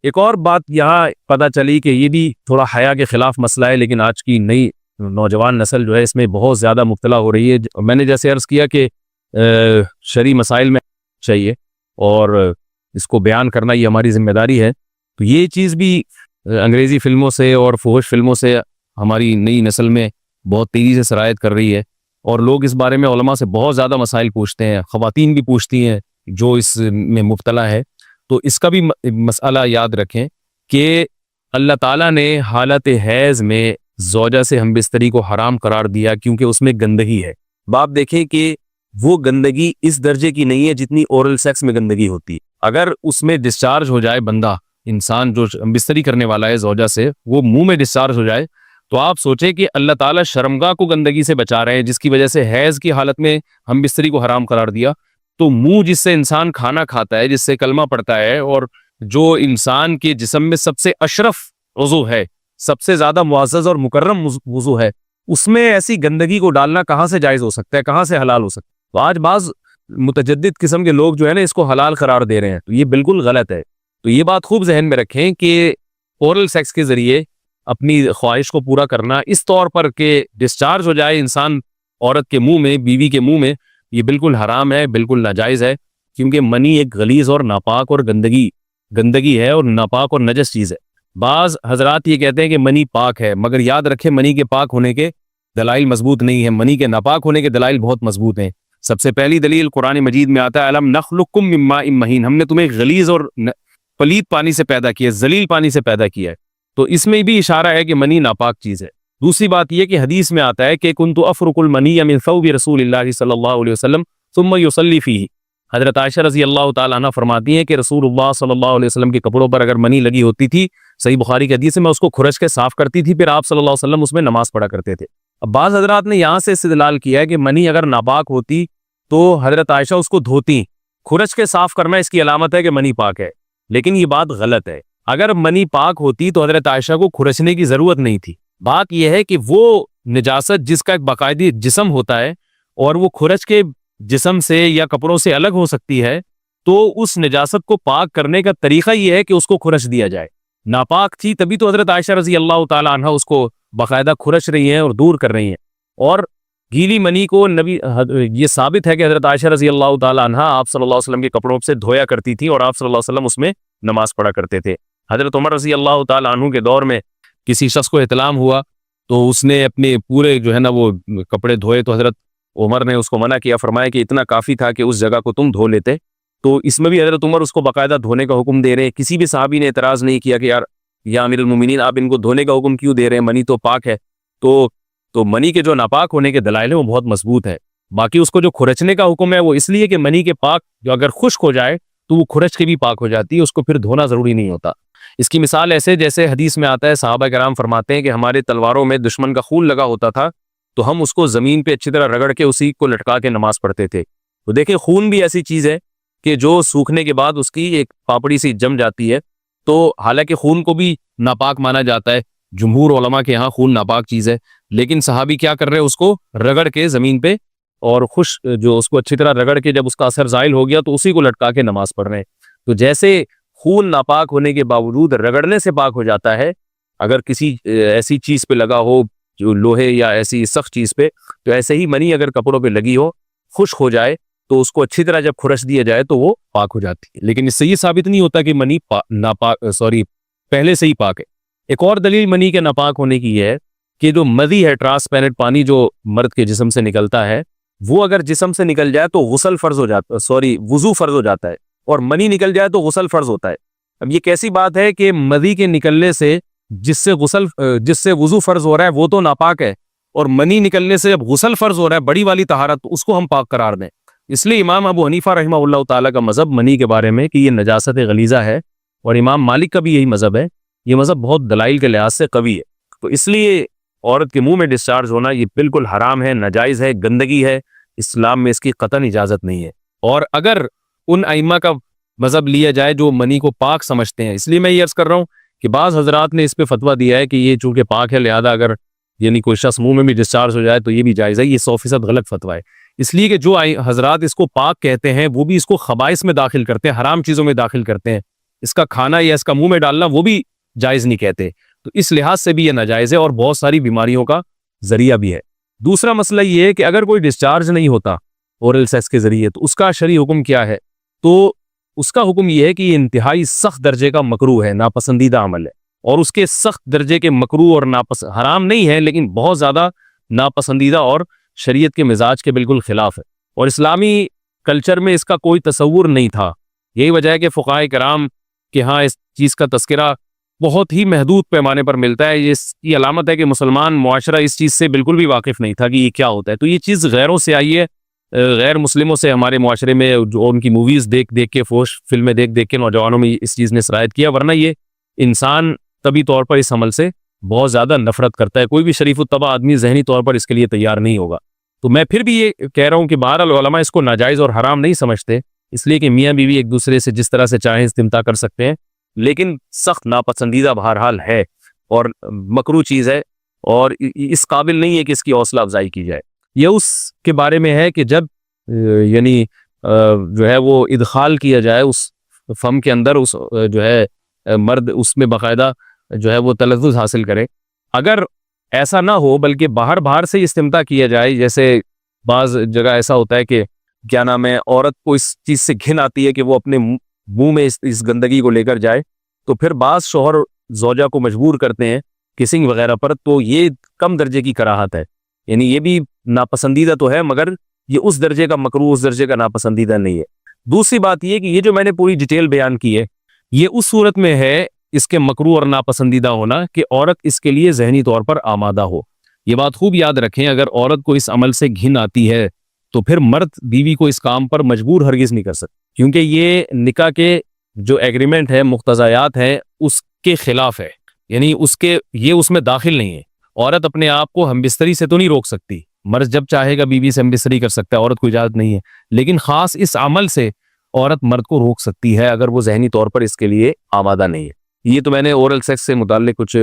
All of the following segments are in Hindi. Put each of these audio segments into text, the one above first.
एक और बात यहाँ पता चली कि ये भी थोड़ा हया के खिलाफ मसला है, लेकिन आज की नई नौजवान नस्ल जो है इसमें बहुत ज़्यादा मुब्तला हो रही है। मैंने जैसे अर्ज़ किया कि शरई मसाइल में चाहिए और इसको बयान करना ये हमारी जिम्मेदारी है। तो ये चीज़ भी अंग्रेज़ी फ़िल्मों से और फुहश फ़िल्मों से हमारी नई नस्ल में बहुत तेज़ी से सरायत कर रही है और लोग इस बारे में उलमा से बहुत ज़्यादा मसाइल पूछते हैं, ख़वातीन भी पूछती हैं जो इसमें मुब्तला है। तो इसका भी मसला याद रखें कि अल्लाह ताला ने हालत हैज़ में ज़ौजा से हमबिस्तरी को हराम करार दिया क्योंकि उसमें गंदगी है। बाप देखें कि वो गंदगी इस दर्जे की नहीं है जितनी ओरल सेक्स में गंदगी होती है। अगर उसमें डिस्चार्ज हो जाए बंदा, इंसान जो हमबिस्तरी करने वाला है ज़ौजा से, वो मुंह में डिस्चार्ज हो जाए, तो आप सोचें कि अल्लाह ताला शर्मगाह को गंदगी से बचा रहे हैं जिसकी वजह से हैज़ की हालत में हमबिस्तरी को हराम करार दिया। तो मुंह जिससे इंसान खाना खाता है, जिससे कलमा पड़ता है और जो इंसान के जिस्म में सबसे अशरफ उज़ू है, सबसे ज्यादा मुअज़्ज़ज़ और मुकर्रम वुज़ू है, उसमें ऐसी गंदगी को डालना कहाँ से जायज़ हो सकता है, कहाँ से हलाल हो सकता है। तो आज बाज़ मुतजद्दिद किस्म के लोग जो है ना इसको हलाल करार दे रहे हैं, तो ये बिल्कुल गलत है। तो ये बात खूब जहन में रखें कि ओरल सेक्स के जरिए अपनी ख्वाहिश को पूरा करना इस तौर पर कि डिस्चार्ज हो जाए इंसान औरत के मुंह में, बीवी के मुंह में, ये बिल्कुल हराम है, बिल्कुल नाजायज़ है। क्योंकि मनी एक गलीज़ और नापाक और गंदगी है और नापाक और नजस चीज़ है। बाज़ हजरात ये कहते हैं कि मनी पाक है, मगर याद रखें मनी के पाक होने के दलाइल मजबूत नहीं है, मनी के नापाक होने के दलाइल बहुत मजबूत हैं। सबसे पहली दलील कुरान मजीद में आता है, अलम नखलुकुम मिन माइन महीन, हमने तुम्हें गलीज़ और पलीद पानी से पैदा किया, जलील पानी से पैदा किया है। तो इसमें भी इशारा है कि मनी नापाक चीज़ है। दूसरी बात यह कि हदीस में आता है कि कुन्तु अफ़रुकुल मनी मिन सौबि रसूलिल्लाहि सल्लल्लाहु अलैहि वसल्लम सुम्मा युसल्ली फीही। हज़रत आयशा रज़ी अल्लाह ताला अन्हा फरमाती हैं कि रसूलुल्लाह सल्लल्लाहु अलैहि वसल्लम के कपड़ों पर अगर मनी लगी होती थी, सही बुखारी की हदीस है, मैं उसको खुरच के साफ करती थी, फिर आप सल्लल्लाहु अलैहि वसल्लम उसमें नमाज पढ़ा करते थे। अब बाज़ हज़रात ने यहाँ से इस्तेदलाल किया है कि मनी अगर नापाक होती तो हज़रत आयशा उसको धोती, खुरच के साफ करना इसकी अलामत है कि मनी पाक है, लेकिन ये बात गलत है। अगर मनी पाक होती तो हज़रत आयशा को खुरचने की जरूरत नहीं थी। बात यह है कि वो निजासत जिसका एक बाकायदी जिस्म होता है और वो खुरच के जिस्म से या कपड़ों से अलग हो सकती है, तो उस निजासत को पाक करने का तरीका यह है कि उसको खुरच दिया जाए। नापाक थी तभी तो हज़रत आयशा रज़ी अल्लाह ताला अन्हा उसको बाकायदा खुरच रही हैं और दूर कर रही हैं। और गीली मनी को नबी, ये साबित है कि हज़रत आयशा रज़ी अल्लाह ताला अन्हा आप सल्लल्लाहु अलैहि वसल्लम के कपड़ों से धोया करती थी और आप सल्लल्लाहु अलैहि वसल्लम उसमें नमाज पढ़ा करते थे। हज़रत उमर रज़ी अल्लाह ताला अन्हु के दौर में किसी शख्स को इत्लाम हुआ तो उसने अपने पूरे जो है ना वो कपड़े धोए, तो हज़रत उमर ने उसको मना किया, फरमाया कि इतना काफ़ी था कि उस जगह को तुम धो लेते। तो इसमें भी हज़रत उमर उसको बाकायदा धोने का हुक्म दे रहे हैं। किसी भी सहाबी ने एतराज़ नहीं किया कि यार या अमीरुल मोमिनीन आप इनको धोने का हुक्म क्यों दे रहे हैं, मनी तो पाक है। तो मनी के जो नापाक होने के दलाइल हैं वो बहुत मजबूत है। बाकी उसको जो खुरचने का हुक्म है वो इसलिए कि मनी के पाक जो अगर खुश्क हो जाए तो वो खुरच के भी पाक हो जाती है, उसको फिर धोना ज़रूरी नहीं होता। इसकी मिसाल ऐसे जैसे हदीस में आता है, सहाबा कराम फरमाते हैं कि हमारे तलवारों में दुश्मन का खून लगा होता था तो हम उसको ज़मीन पे अच्छी तरह रगड़ के उसी को लटका के नमाज पढ़ते थे। तो देखिए खून भी ऐसी चीज़ है कि जो सूखने के बाद उसकी एक पापड़ी सी जम जाती है। तो हालांकि खून को भी नापाक माना जाता है, जमहूर उलमा के यहाँ खून नापाक चीज़ है, लेकिन सहाबी क्या कर रहे हैं, उसको रगड़ के ज़मीन पे और खुश जो उसको अच्छी तरह रगड़ के जब उसका असर ज़ाइल हो गया तो उसी को लटका के नमाज पढ़ रहे हैं। तो जैसे खून नापाक होने के बावजूद रगड़ने से पाक हो जाता है, अगर किसी ऐसी चीज़ पे लगा हो जो लोहे या ऐसी सख्त चीज़ पे, तो ऐसे ही मनी अगर कपड़ों पे लगी हो, खुश्क हो जाए, तो उसको अच्छी तरह जब खुरच दिया जाए तो वो पाक हो जाती है। लेकिन इससे ये साबित नहीं होता कि मनी पहले से ही पाक है। एक और दलील मनी के नापाक होने की है कि जो मदी है, ट्रांसपेरेंट पानी जो मर्द के जिस्म से निकलता है, वो अगर जिस्म से निकल जाए तो वुज़ू फर्ज हो जाता है, और मनी निकल जाए तो गुस्ल फर्ज होता है। अब ये कैसी बात है कि मदी के निकलने से जिससे वुज़ू फर्ज हो रहा है वो तो नापाक है, और मनी निकलने से जब गुस्ल फर्ज हो रहा है बड़ी वाली तहारत, तो उसको हम पाक करार दें। इसलिए इमाम अबू हनीफा रहमहुल्लाह ताला का मज़हब मनी के बारे में कि ये नजासत गलीज़ा है, और इमाम मालिक का भी यही मज़हब है। ये मज़हब बहुत दलाइल के लिहाज से कवी है। तो इसलिए औरत के मुंह में डिस्चार्ज होना ये बिल्कुल हराम है, नाजायज़ है, गंदगी है, इस्लाम में इसकी कतन इजाज़त नहीं है। और अगर उन अइम्मा का मज़हब लिया जाए जो मनी को पाक समझते हैं, इसलिए मैं ये अर्ज़ कर रहा हूँ कि बाज़ हज़रात ने इस पे फतवा दिया है कि ये चूँकि पाक है लिहाजा अगर यानी कोई शख्स मुंह में भी डिस्चार्ज हो जाए तो ये भी जायज़ है। ये 100% गलत फतवा है, इसलिए कि जो हज़रात इसको पाक कहते हैं वो भी इसको खबाइस में दाखिल करते हैं, हराम चीज़ों में दाखिल करते हैं। इसका खाना या इसका मुंह में डालना वो भी जायज़ नहीं कहते। तो इस लिहाज से भी ये नाजायज़ है और बहुत सारी बीमारियों का जरिया भी है। दूसरा मसला ये है कि अगर कोई डिस्चार्ज नहीं होता ओरल सेक्स के जरिए तो उसका शरई हुक्म क्या है? तो उसका हुक्म यह है कि ये इंतहाई सख्त दर्जे का मकरूह है, नापसंदीदा अमल है। और उसके सख्त दर्जे के मकरूह और हराम नहीं है, लेकिन बहुत ज़्यादा नापसंदीदा और शरीयत के मिजाज के बिल्कुल खिलाफ है। और इस्लामी कल्चर में इसका कोई तसव्वुर नहीं था। यही वजह है कि फ़ुक़हाए किराम के यहाँ इस चीज़ का तस्करा बहुत ही महदूद पैमाने पर मिलता है। ये इसकी अलामत है कि मुसलमान मुआशरा इस चीज़ से बिल्कुल भी वाकिफ़ नहीं था कि ये क्या होता है। तो ये चीज़ गैरों से आई है, गैर मुस्लिमों से हमारे मुआशरे में, जो उनकी मूवीज़ देख देख के, फोश फिल्में देख देख के नौजवानों में इस चीज़ ने सरायत किया। वरना ये इंसान तभी तौर पर इस अमल से बहुत ज़्यादा नफरत करता है। कोई भी शरीफुत्तबा आदमी ज़हनी तौर पर इसके लिए तैयार नहीं होगा। तो मैं फिर भी ये कह रहा हूँ कि बहरहाल उलमा इसको नाजायज़ और हराम नहीं समझते, इसलिए कि मियाँ बीवी एक दूसरे से जिस तरह से चाहें इस्तिमता कर सकते हैं, लेकिन सख्त नापसंदीदा बहरहाल है और मकरूह चीज़ है और इस काबिल नहीं है कि इसकी हौसला अफजाई की जाए। यह उसके बारे में है कि जब यानी जो है वो इदखाल किया जाए उस फम के अंदर, उस जो है मर्द उसमें बाकायदा जो है वो तलज़्ज़ुज़ हासिल करे। अगर ऐसा ना हो बल्कि बाहर बाहर से इस्तिमता किया जाए, जैसे बाज़ जगह ऐसा होता है कि क्या नाम है, औरत को इस चीज़ से घिन आती है कि वो अपने मुंह में इस गंदगी को लेकर जाए, तो फिर बाज़ शौहर ज़ौजा को मजबूर करते हैं किसिंग वगैरह पर, तो ये कम दर्जे की कराहत है। यानी ये भी नापसंदीदा तो है, मगर ये उस दर्जे का मकरूह, उस दर्जे का नापसंदीदा नहीं है। दूसरी बात ये कि ये जो मैंने पूरी डिटेल बयान की है, ये उस सूरत में है इसके मकरूह और नापसंदीदा होना कि औरत इसके लिए ज़हनी तौर पर आमादा हो। ये बात खूब याद रखें, अगर औरत को इस अमल से घिन आती है तो फिर मर्द बीवी को इस काम पर मजबूर हरगिज़ नहीं कर सकते, क्योंकि ये निकाह के जो एग्रीमेंट है, मुख्तज़ायात हैं, उसके खिलाफ है। यानी ये उसमें दाखिल नहीं है। औरत अपने आप को हमबिस्तरी से तो नहीं रोक सकती, मर्द जब चाहेगा बीवी से हमबिस्तरी कर सकता है, औरत को इजाज़त नहीं है। लेकिन ख़ास इस अमल से औरत मर्द को रोक सकती है अगर वो ज़हनी तौर पर इसके लिए आमादा नहीं है। ये तो मैंने ओरल सेक्स से मुताल्लिक़ कुछ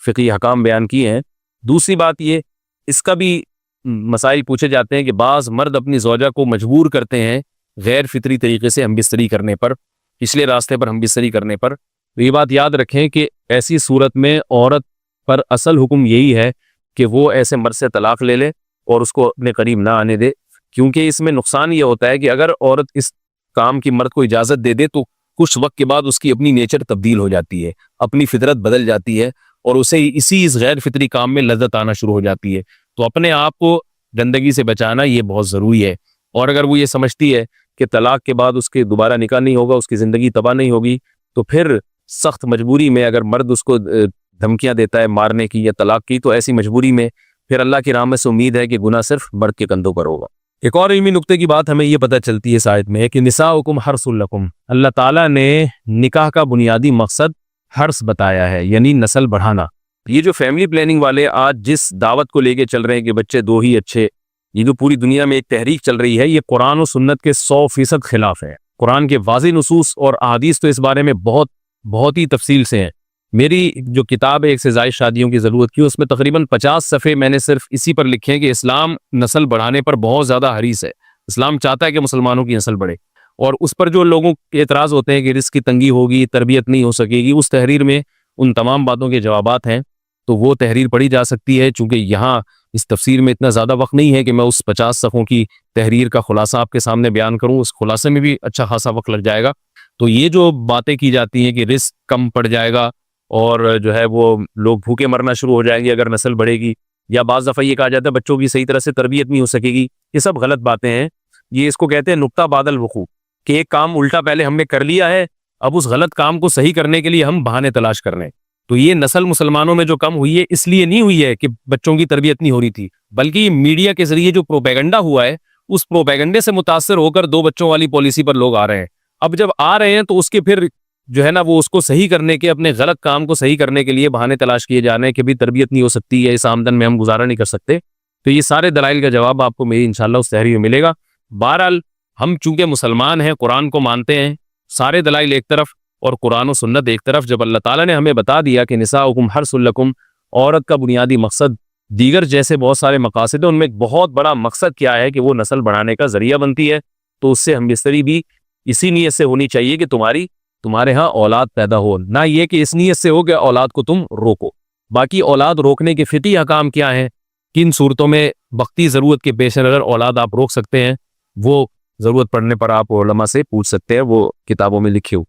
फ़िक़ही हकाम बयान किए हैं। दूसरी बात ये, इसका भी मसाइल पूछे जाते हैं कि बाज़ मर्द अपनी ज़ौजा को मजबूर करते हैं गैर फितरी तरीके से हमबिस्तरी करने पर, पिछले रास्ते पर हमबिस्तरी करने पर। तो ये बात याद रखें कि ऐसी सूरत में औरत पर असल हुक्म यही है कि वो ऐसे मर्द से तलाक ले ले और उसको अपने करीब ना आने दे, क्योंकि इसमें नुकसान ये होता है कि अगर औरत इस काम की मर्द को इजाज़त दे दे तो कुछ वक्त के बाद उसकी अपनी नेचर तब्दील हो जाती है, अपनी फितरत बदल जाती है और उसे इस गैर फितरी काम में लज्जत आना शुरू हो जाती है। तो अपने आप को गंदगी से बचाना ये बहुत ज़रूरी है। और अगर वो ये समझती है कि तलाक के बाद उसके दोबारा निकाह नहीं होगा, उसकी ज़िंदगी तबाह नहीं होगी, तो फिर सख्त मजबूरी में अगर मर्द उसको धमकियाँ देता है मारने की या तलाक की, तो ऐसी मजबूरी में फिर अल्लाह की रहमत से उम्मीद है कि गुनाह सिर्फ मर्द के कंधों पर होगा। एक और इल्मी नुक्ते की बात हमें ये पता चलती है इस आयत में कि निसाउकुम हर्सुल लकुम, अल्लाह ताला ने निकाह का बुनियादी मकसद हर्स बताया है, यानी नस्ल बढ़ाना। ये जो फैमिली प्लानिंग वाले आज जिस दावत को लेके चल रहे हैं कि बच्चे दो ही अच्छे, ये जो पूरी दुनिया में एक तहरीक चल रही है, ये कुरान और सुन्नत के 100% खिलाफ है। कुरान के वाज़ेह नुसूस और अहादीस तो इस बारे में बहुत ही तफसील से हैं। मेरी जो किताब है एक से ज़ायद शादियों की ज़रूरत की, उसमें तकरीबन 50 सफ़े मैंने सिर्फ इसी पर लिखे हैं कि इस्लाम नस्ल बढ़ाने पर बहुत ज़्यादा हरीस है। इस्लाम चाहता है कि मुसलमानों की नस्ल बढ़े, और उस पर जो लोगों के एतराज़ होते हैं कि रिस्क की तंगी होगी, तरबियत नहीं हो सकेगी, उस तहरीर में उन तमाम बातों के जवाबात हैं। तो वो तहरीर पढ़ी जा सकती है। चूँकि यहाँ इस तफसीर में इतना ज़्यादा वक्त नहीं है कि मैं उस 50 सफ़ों की तहरीर का खुलासा आपके सामने बयान करूँ, उस खुलासे में भी अच्छा खासा वक्त लग जाएगा। तो ये जो बातें की जाती हैं कि रिस्क कम पड़ जाएगा और जो है वो लोग भूखे मरना शुरू हो जाएंगे अगर नस्ल बढ़ेगी, या बाज़ दफ़ा ये कहा जाता है बच्चों की सही तरह से तरबियत नहीं हो सकेगी, ये सब गलत बातें हैं। ये इसको कहते हैं नुक्ता बादल वक़ू, कि एक काम उल्टा पहले हमने कर लिया है, अब उस गलत काम को सही करने के लिए हम बहाने तलाश कर रहे हैं। तो ये नस्ल मुसलमानों में जो कम हुई है इसलिए नहीं हुई है कि बच्चों की तरबियत नहीं हो रही थी, बल्कि मीडिया के जरिए जो प्रोपेगेंडा हुआ है, उस प्रोपेगेंडे से मुतासर होकर 2 बच्चों वाली पॉलिसी पर लोग आ रहे हैं। अब जब आ रहे हैं तो उसके फिर जो है ना वो उसको सही करने के, अपने गलत काम को सही करने के लिए बहाने तलाश किए जा रहे हैं कि भी तरबियत नहीं हो सकती है, इस आमदन में हम गुजारा नहीं कर सकते। तो ये सारे दलाइल का जवाब आपको मेरी इंशाल्लाह उस तहरीर में मिलेगा। बहरहाल हम चूंकि मुसलमान हैं, कुरान को मानते हैं, सारे दलाइल एक तरफ और कुरान और सुन्नत एक तरफ, जब अल्लाह ताला ने हमें बता दिया कि निसाउकुम हर्सुल लकुम, औरत का बुनियादी मकसद दीगर जैसे बहुत सारे मकासद हैं, उनमें एक बहुत बड़ा मकसद क्या है कि वो नस्ल बढ़ाने का जरिया बनती है, तो उससे हमबिस्तरी भी इसी नीयत से होनी चाहिए कि तुम्हारी तुम्हारे यहाँ औलाद पैदा हो, ना ये कि इस नीयत से हो कि औलाद को तुम रोको। बाकी औलाद रोकने के फिकी अहकाम क्या हैं, किन सूरतों में वक्ती ज़रूरत के पेश नज़र औलाद आप रोक सकते हैं, वो ज़रूरत पड़ने पर आप उलमा से पूछ सकते हैं, वो किताबों में लिखे हुए।